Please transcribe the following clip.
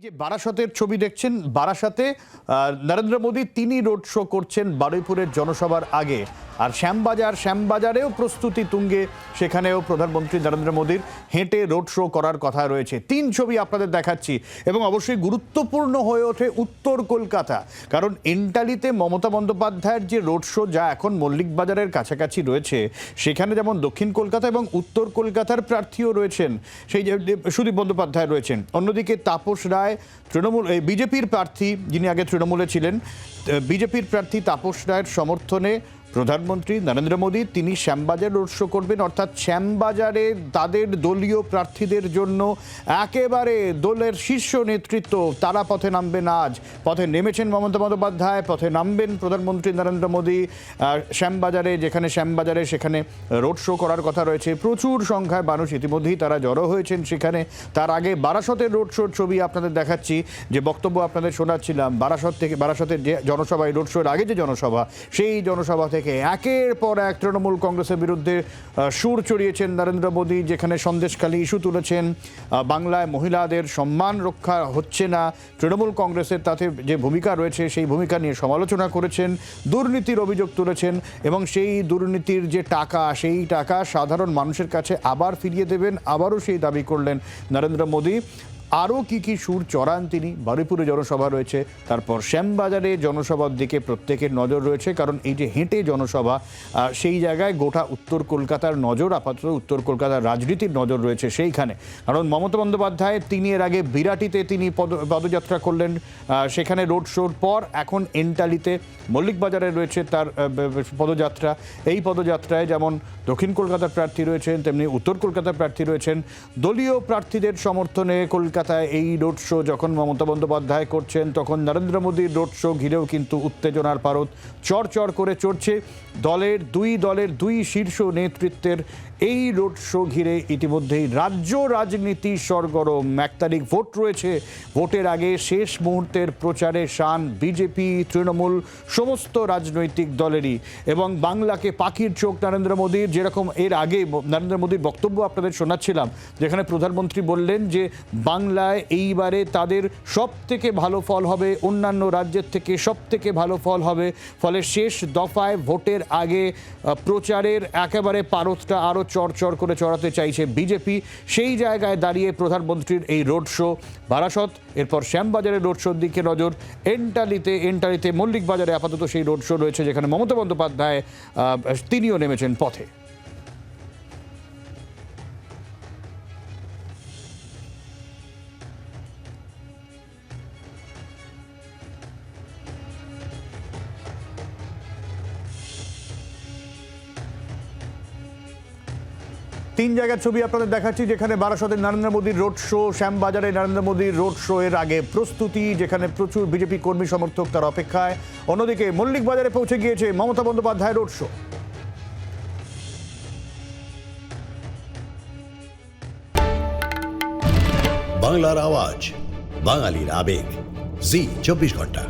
যে বারাসতের ছবি দেখছেন, বারাসতে নরেন্দ্র মোদী তিনি রোড শো করছেন বারুইপুরের জনসভার আগে। আর শ্যামবাজারেও প্রস্তুতি তুঙ্গে, সেখানেও প্রধানমন্ত্রী নরেন্দ্র মোদীর হেঁটে রোড শো করার কথা রয়েছে। তিন ছবি আপনাদের দেখাচ্ছি এবং অবশ্যই গুরুত্বপূর্ণ হয়ে ওঠে উত্তর কলকাতা, কারণ এন্টালিতে মমতা বন্দ্যোপাধ্যায়ের যে রোড শো যা এখন মল্লিক বাজারের কাছাকাছি রয়েছে, সেখানে যেমন দক্ষিণ কলকাতা এবং উত্তর কলকাতার প্রার্থীও রয়েছেন, সেই যে সুদীপ বন্দ্যোপাধ্যায় রয়েছেন। অন্যদিকে তাপস রায় তৃণমূল বিজেপির প্রার্থী, যিনি আগে তৃণমূলে ছিলেন, বিজেপির প্রার্থী তাপস রায়ের সমর্থনে প্রধানমন্ত্রী নরেন্দ্র মোদী তিনি শ্যামবাজার রোড শো করবেন। অর্থাৎ শ্যামবাজারে তাদের দলীয় প্রার্থীদের জন্য একেবারে দলের শীর্ষ নেতৃত্ব তারা পথে নামবেন। আজ পথে নেমেছেন মমতা বন্দ্যোপাধ্যায়, পথে নামবেন প্রধানমন্ত্রী নরেন্দ্র মোদী শ্যামবাজারে, যেখানে শ্যামবাজারে সেখানে রোড শো করার কথা রয়েছে। প্রচুর সংখ্যায় মানুষ ইতিমধ্যেই তারা জড়ো হয়েছেন সেখানে। তার আগে বারাসতের রোড শোর ছবি আপনাদের দেখাচ্ছি, যে বক্তব্য আপনাদের শোনাচ্ছিলাম। বারাসতের যে জনসভা, রোড শোর আগে যে জনসভা, সেই জনসভা থেকে একের পর এক তৃণমূল কংগ্রেসের বিরুদ্ধে সুর চড়িয়েছেন নরেন্দ্র মোদী, যেখানে সন্দেশখালী ইস্যু তুলেছেন, বাংলায় মহিলাদের সম্মান রক্ষা হচ্ছে না, তৃণমূল কংগ্রেসের তাতে যে ভূমিকা রয়েছে সেই ভূমিকা নিয়ে সমালোচনা করেছেন, দুর্নীতির অভিযোগ তুলেছেন এবং সেই দুর্নীতির যে টাকা, সেই টাকা সাধারণ মানুষের কাছে আবার ফিরিয়ে দেবেন, আবারও সেই দাবি করলেন নরেন্দ্র মোদী। আরও কি সুর চড়ান তিনি। বারুইপুরে জনসভা রয়েছে, তারপর শ্যামবাজারে জনসভার দিকে প্রত্যেকের নজর রয়েছে, কারণ এই যে হেঁটে জনসভা, সেই জায়গায় গোটা উত্তর কলকাতার নজর, আপাতত উত্তর কলকাতার রাজনীতির নজর রয়েছে সেইখানে। কারণ মমতা বন্দ্যোপাধ্যায় তিনি এর আগে বিরাটিতে তিনি পদযাত্রা করলেন, সেখানে রোড শোর পর এখন এন্টালিতে মল্লিক বাজারে রয়েছে তার পদযাত্রা। এই পদযাত্রায় যেমন দক্ষিণ কলকাতার প্রার্থী রয়েছেন, তেমনি উত্তর কলকাতার প্রার্থী রয়েছেন। দলীয় প্রার্থীদের সমর্থনে কলকাতায় এই রোড শো যখন মমতা বন্দ্যোপাধ্যায় করছেন, তখন নরেন্দ্র মোদীর রোড শো ঘিরেও কিন্তু উত্তেজনার পারদ চড় করে চড়ছে। দুই দলের দুই শীর্ষ নেতৃত্বের এই রোড শো ঘিরে ইতিমধ্যেই রাজ্য রাজনীতি সরগরম। 1 তারিখ ভোট রয়েছে, ভোটের আগে শেষ মুহূর্তের প্রচারে শান বিজেপি, তৃণমূল, সমস্ত রাজনৈতিক দলেরই। এবং বাংলাকে পাখির চোখ নরেন্দ্র মোদীর, যেরকম এর আগে নরেন্দ্র মোদীর বক্তব্য আপনাদের শোনাচ্ছিলাম, যেখানে প্রধানমন্ত্রী বললেন যে বাংলায় এইবারে তাদের সব থেকে ভালো ফল হবে, অন্যান্য রাজ্যের থেকে সব থেকে ভালো ফল হবে। ফলে শেষ দফায় ভোটের আগে প্রচারের একেবারে পারদটা আরও চড় করে চড়াতে চাইছে বিজেপি। সেই জায়গায় দাঁড়িয়ে প্রধানমন্ত্রীর এই রোড শো বারাসত, এরপর শ্যামবাজারের রোড শোর দিকে নজর। এন্টালিতে মল্লিক বাজারে আপাতত সেই রোড শো রয়েছে, যেখানে মমতা বন্দ্যোপাধ্যায় তিনিও নেমেছেন পথে। তিন জায়গার ছবি আপনাদের দেখাচ্ছি, যেখানে বারাসতের নরেন্দ্র মোদীর রোড শো, শ্যামবাজারে নরেন্দ্র মোদীর রোড শো এর আগে প্রস্তুতি, যেখানে প্রচুর বিজেপি কর্মী সমর্থক তার অপেক্ষায়। অন্যদিকে মল্লিক বাজারে পৌঁছে গিয়েছে মমতা বন্দ্যোপাধ্যায় রোড শো। বাংলার আওয়াজ, বাঙালির আবেগ, জি 24 ঘন্টা।